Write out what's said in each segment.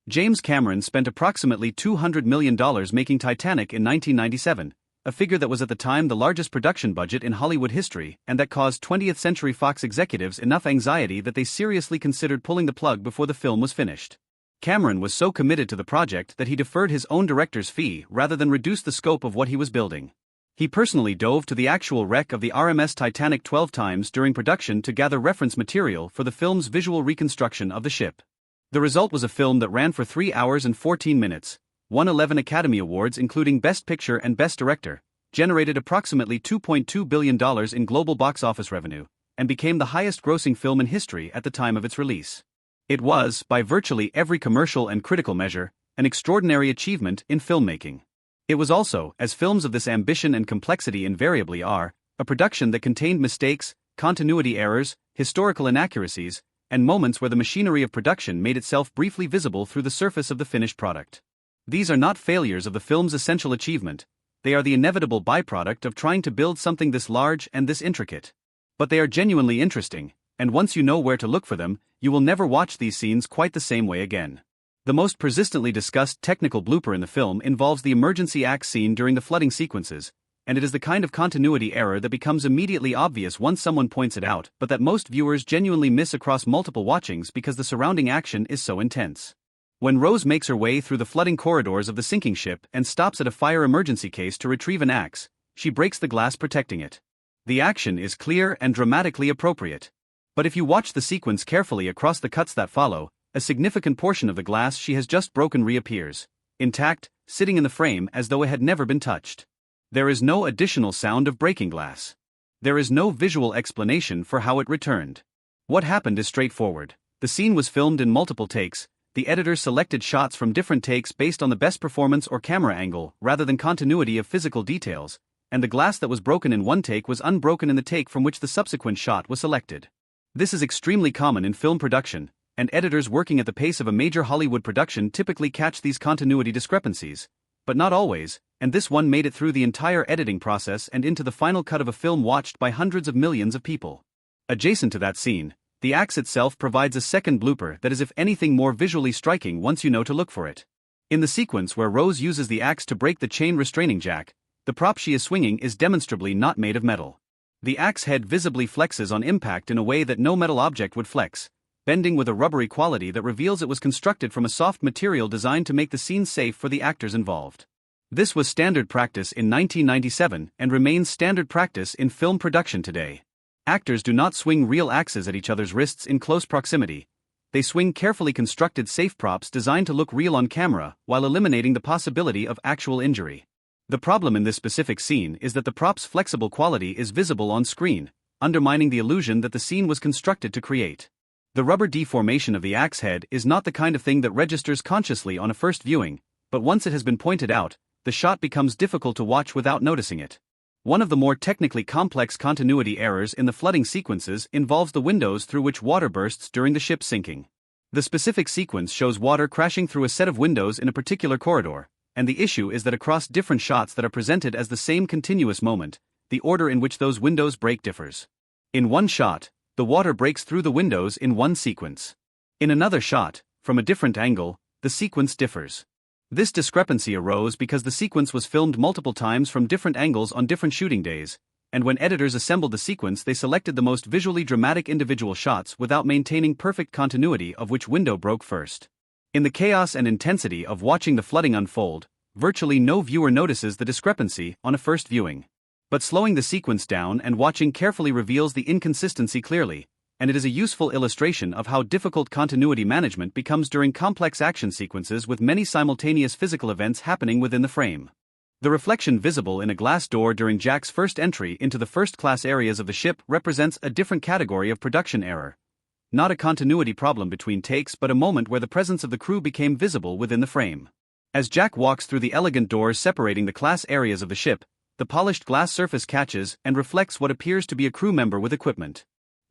James Cameron spent approximately $200 million making Titanic in 1997, a figure that was at the time the largest production budget in Hollywood history and that caused 20th Century Fox executives enough anxiety that they seriously considered pulling the plug before the film was finished. Cameron was so committed to the project that he deferred his own director's fee rather than reduce the scope of what he was building. He personally dove to the actual wreck of the RMS Titanic 12 times during production to gather reference material for the film's visual reconstruction of the ship. The result was a film that ran for 3 hours and 14 minutes, won 11 Academy Awards including Best Picture and Best Director, generated approximately $2.2 billion in global box office revenue, and became the highest-grossing film in history at the time of its release. It was, by virtually every commercial and critical measure, an extraordinary achievement in filmmaking. It was also, as films of this ambition and complexity invariably are, a production that contained mistakes, continuity errors, historical inaccuracies, and moments where the machinery of production made itself briefly visible through the surface of the finished product. These are not failures of the film's essential achievement, they are the inevitable byproduct of trying to build something this large and this intricate. But they are genuinely interesting, and once you know where to look for them, you will never watch these scenes quite the same way again. The most persistently discussed technical blooper in the film involves the emergency axe scene during the flooding sequences, and it is the kind of continuity error that becomes immediately obvious once someone points it out, but that most viewers genuinely miss across multiple watchings because the surrounding action is so intense. When Rose makes her way through the flooding corridors of the sinking ship and stops at a fire emergency case to retrieve an axe, she breaks the glass protecting it. The action is clear and dramatically appropriate. But if you watch the sequence carefully across the cuts that follow, a significant portion of the glass she has just broken reappears, intact, sitting in the frame as though it had never been touched. There is no additional sound of breaking glass. There is no visual explanation for how it returned. What happened is straightforward. The scene was filmed in multiple takes, the editor selected shots from different takes based on the best performance or camera angle rather than continuity of physical details, and the glass that was broken in one take was unbroken in the take from which the subsequent shot was selected. This is extremely common in film production, and editors working at the pace of a major Hollywood production typically catch these continuity discrepancies, but not always, and this one made it through the entire editing process and into the final cut of a film watched by hundreds of millions of people. Adjacent to that scene, the axe itself provides a second blooper that is if anything more visually striking once you know to look for it. In the sequence where Rose uses the axe to break the chain restraining jack, the prop she is swinging is demonstrably not made of metal. The axe head visibly flexes on impact in a way that no metal object would flex, bending with a rubbery quality that reveals it was constructed from a soft material designed to make the scene safe for the actors involved. This was standard practice in 1997 and remains standard practice in film production today. Actors do not swing real axes at each other's wrists in close proximity. They swing carefully constructed safe props designed to look real on camera while eliminating the possibility of actual injury. The problem in this specific scene is that the prop's flexible quality is visible on screen, undermining the illusion that the scene was constructed to create. The rubber deformation of the axe head is not the kind of thing that registers consciously on a first viewing, but once it has been pointed out, the shot becomes difficult to watch without noticing it. One of the more technically complex continuity errors in the flooding sequences involves the windows through which water bursts during the ship sinking. The specific sequence shows water crashing through a set of windows in a particular corridor, and the issue is that across different shots that are presented as the same continuous moment, the order in which those windows break differs. In one shot, the water breaks through the windows in one sequence. In another shot, from a different angle, the sequence differs. This discrepancy arose because the sequence was filmed multiple times from different angles on different shooting days, and when editors assembled the sequence they selected the most visually dramatic individual shots without maintaining perfect continuity of which window broke first. In the chaos and intensity of watching the flooding unfold, virtually no viewer notices the discrepancy on a first viewing. But slowing the sequence down and watching carefully reveals the inconsistency clearly, and it is a useful illustration of how difficult continuity management becomes during complex action sequences with many simultaneous physical events happening within the frame. The reflection visible in a glass door during Jack's first entry into the first-class areas of the ship represents a different category of production error. Not a continuity problem between takes but a moment where the presence of the crew became visible within the frame. As Jack walks through the elegant doors separating the class areas of the ship, the polished glass surface catches and reflects what appears to be a crew member with equipment.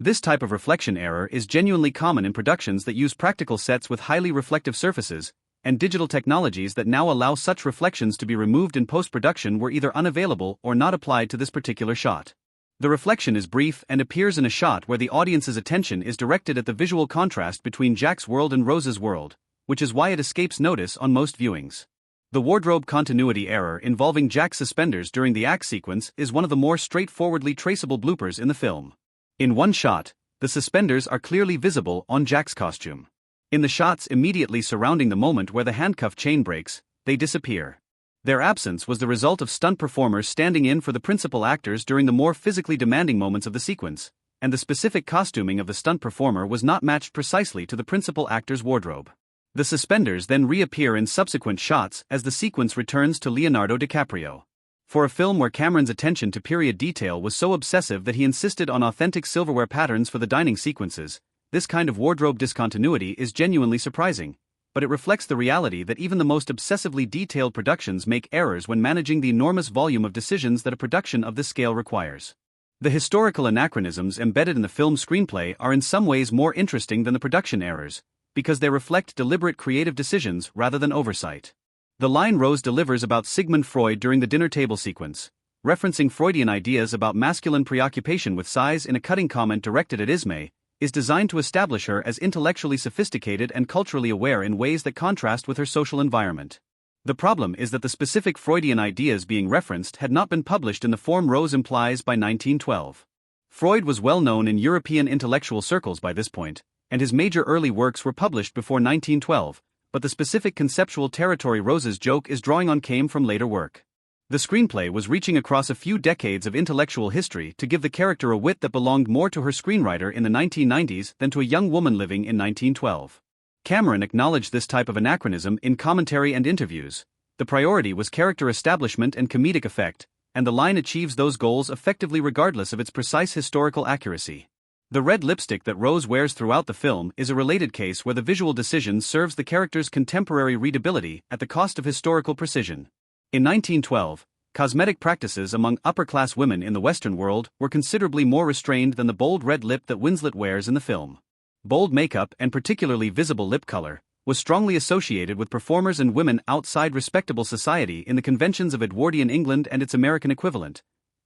This type of reflection error is genuinely common in productions that use practical sets with highly reflective surfaces, and digital technologies that now allow such reflections to be removed in post-production were either unavailable or not applied to this particular shot. The reflection is brief and appears in a shot where the audience's attention is directed at the visual contrast between Jack's world and Rose's world, which is why it escapes notice on most viewings. The wardrobe continuity error involving Jack's suspenders during the axe sequence is one of the more straightforwardly traceable bloopers in the film. In one shot, the suspenders are clearly visible on Jack's costume. In the shots immediately surrounding the moment where the handcuff chain breaks, they disappear. Their absence was the result of stunt performers standing in for the principal actors during the more physically demanding moments of the sequence, and the specific costuming of the stunt performer was not matched precisely to the principal actor's wardrobe. The suspenders then reappear in subsequent shots as the sequence returns to Leonardo DiCaprio. For a film where Cameron's attention to period detail was so obsessive that he insisted on authentic silverware patterns for the dining sequences, this kind of wardrobe discontinuity is genuinely surprising, but it reflects the reality that even the most obsessively detailed productions make errors when managing the enormous volume of decisions that a production of this scale requires. The historical anachronisms embedded in the film's screenplay are in some ways more interesting than the production errors, because they reflect deliberate creative decisions rather than oversight. The line Rose delivers about Sigmund Freud during the dinner table sequence, referencing Freudian ideas about masculine preoccupation with size in a cutting comment directed at Ismay, is designed to establish her as intellectually sophisticated and culturally aware in ways that contrast with her social environment. The problem is that the specific Freudian ideas being referenced had not been published in the form Rose implies by 1912. Freud was well known in European intellectual circles by this point, and his major early works were published before 1912, but the specific conceptual territory Rose's joke is drawing on came from later work. The screenplay was reaching across a few decades of intellectual history to give the character a wit that belonged more to her screenwriter in the 1990s than to a young woman living in 1912. Cameron acknowledged this type of anachronism in commentary and interviews. The priority was character establishment and comedic effect, and the line achieves those goals effectively regardless of its precise historical accuracy. The red lipstick that Rose wears throughout the film is a related case where the visual decision serves the character's contemporary readability at the cost of historical precision. In 1912, cosmetic practices among upper-class women in the Western world were considerably more restrained than the bold red lip that Winslet wears in the film. Bold makeup, and particularly visible lip color, was strongly associated with performers and women outside respectable society in the conventions of Edwardian England and its American equivalent.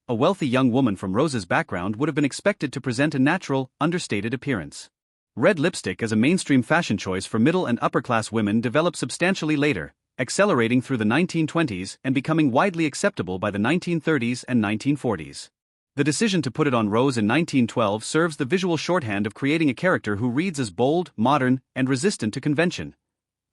A wealthy young woman from Rose's background would have been expected to present a natural, understated appearance. Red lipstick as a mainstream fashion choice for middle and upper-class women developed substantially later, accelerating through the 1920s and becoming widely acceptable by the 1930s and 1940s. The decision to put it on Rose in 1912 serves the visual shorthand of creating a character who reads as bold, modern, and resistant to convention.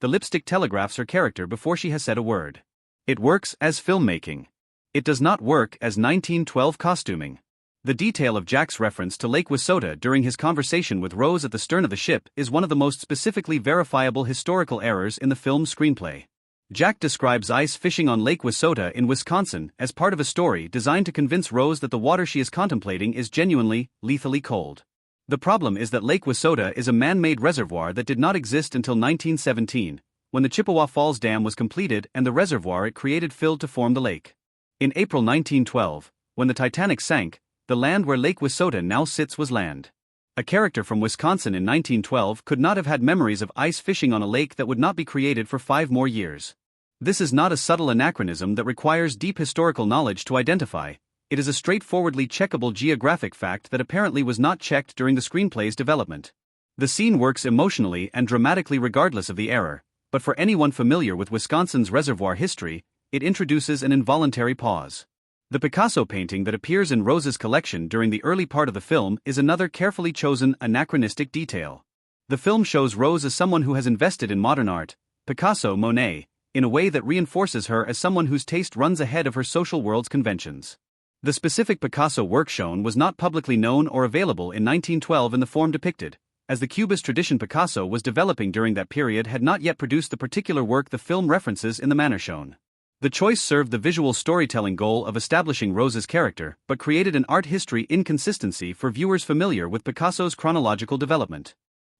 The lipstick telegraphs her character before she has said a word. It works as filmmaking. It does not work as 1912 costuming. The detail of Jack's reference to Lake Wissota during his conversation with Rose at the stern of the ship is one of the most specifically verifiable historical errors in the film's screenplay. Jack describes ice fishing on Lake Wissota in Wisconsin as part of a story designed to convince Rose that the water she is contemplating is genuinely, lethally cold. The problem is that Lake Wissota is a man-made reservoir that did not exist until 1917, when the Chippewa Falls Dam was completed and the reservoir it created filled to form the lake. In April 1912, when the Titanic sank, the land where Lake Wissota now sits was land. A character from Wisconsin in 1912 could not have had memories of ice fishing on a lake that would not be created for 5 more years. This is not a subtle anachronism that requires deep historical knowledge to identify. It is a straightforwardly checkable geographic fact that apparently was not checked during the screenplay's development. The scene works emotionally and dramatically regardless of the error, but for anyone familiar with Wisconsin's reservoir history, it introduces an involuntary pause. The Picasso painting that appears in Rose's collection during the early part of the film is another carefully chosen anachronistic detail. The film shows Rose as someone who has invested in modern art, Picasso, Monet, in a way that reinforces her as someone whose taste runs ahead of her social world's conventions. The specific Picasso work shown was not publicly known or available in 1912 in the form depicted, as the Cubist tradition Picasso was developing during that period had not yet produced the particular work the film references in the manner shown. The choice served the visual storytelling goal of establishing Rose's character, but created an art history inconsistency for viewers familiar with Picasso's chronological development.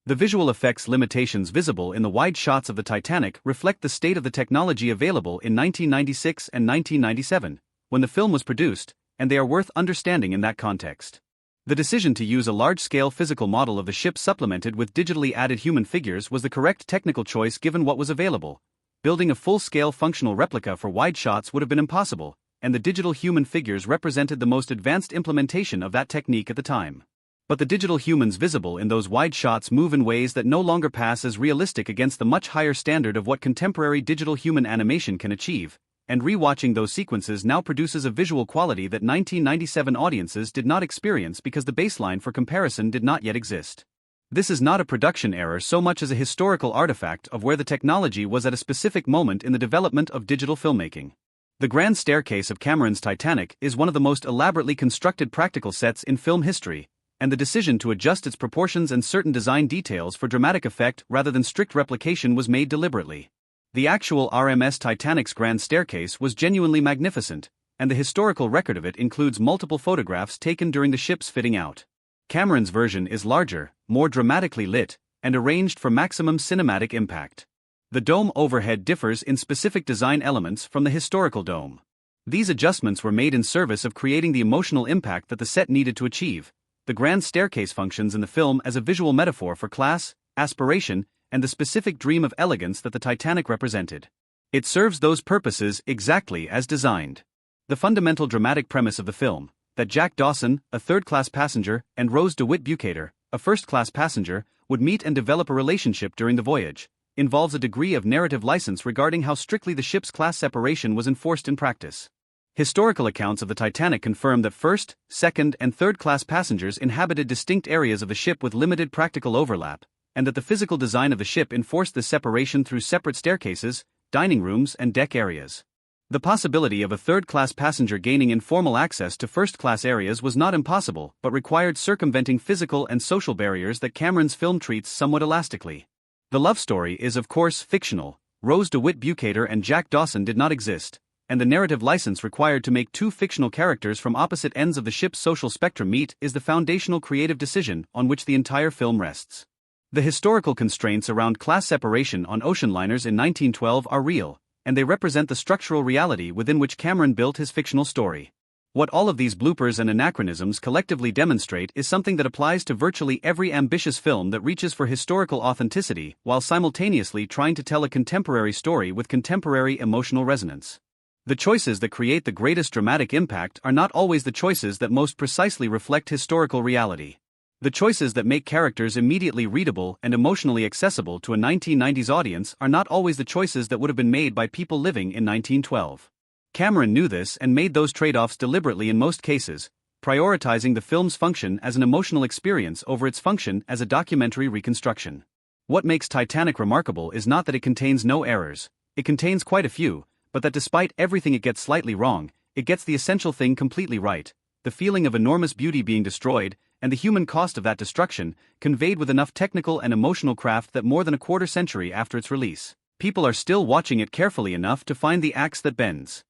The visual effects limitations visible in the wide shots of the Titanic reflect the state of the technology available in 1996 and 1997, when the film was produced, and they are worth understanding in that context. The decision to use a large-scale physical model of the ship supplemented with digitally added human figures was the correct technical choice given what was available. Building a full-scale functional replica for wide shots would have been impossible, and the digital human figures represented the most advanced implementation of that technique at the time. But the digital humans visible in those wide shots move in ways that no longer pass as realistic against the much higher standard of what contemporary digital human animation can achieve, and rewatching those sequences now produces a visual quality that 1997 audiences did not experience because the baseline for comparison did not yet exist. This is not a production error so much as a historical artifact of where the technology was at a specific moment in the development of digital filmmaking. The grand staircase of Cameron's Titanic is one of the most elaborately constructed practical sets in film history, and the decision to adjust its proportions and certain design details for dramatic effect rather than strict replication was made deliberately. The actual RMS Titanic's grand staircase was genuinely magnificent, and the historical record of it includes multiple photographs taken during the ship's fitting out. Cameron's version is larger, more dramatically lit, and arranged for maximum cinematic impact. The dome overhead differs in specific design elements from the historical dome. These adjustments were made in service of creating the emotional impact that the set needed to achieve. The grand staircase functions in the film as a visual metaphor for class, aspiration, and the specific dream of elegance that the Titanic represented. It serves those purposes exactly as designed. The fundamental dramatic premise of the film, that Jack Dawson, a third-class passenger, and Rose DeWitt Bukater, a first-class passenger, would meet and develop a relationship during the voyage, involves a degree of narrative license regarding how strictly the ship's class separation was enforced in practice. Historical accounts of the Titanic confirm that first, second, and third-class passengers inhabited distinct areas of the ship with limited practical overlap, and that the physical design of the ship enforced this separation through separate staircases, dining rooms, and deck areas. The possibility of a third-class passenger gaining informal access to first-class areas was not impossible, but required circumventing physical and social barriers that Cameron's film treats somewhat elastically. The love story is of course fictional. Rose DeWitt Bukater and Jack Dawson did not exist, and the narrative license required to make two fictional characters from opposite ends of the ship's social spectrum meet is the foundational creative decision on which the entire film rests. The historical constraints around class separation on ocean liners in 1912 are real, and they represent the structural reality within which Cameron built his fictional story. What all of these bloopers and anachronisms collectively demonstrate is something that applies to virtually every ambitious film that reaches for historical authenticity while simultaneously trying to tell a contemporary story with contemporary emotional resonance. The choices that create the greatest dramatic impact are not always the choices that most precisely reflect historical reality. The choices that make characters immediately readable and emotionally accessible to a 1990s audience are not always the choices that would have been made by people living in 1912. Cameron knew this and made those trade-offs deliberately in most cases, prioritizing the film's function as an emotional experience over its function as a documentary reconstruction. What makes Titanic remarkable is not that it contains no errors, it contains quite a few, but that despite everything it gets slightly wrong, it gets the essential thing completely right, the feeling of enormous beauty being destroyed, and the human cost of that destruction, conveyed with enough technical and emotional craft that more than a quarter century after its release, people are still watching it carefully enough to find the axe that bends.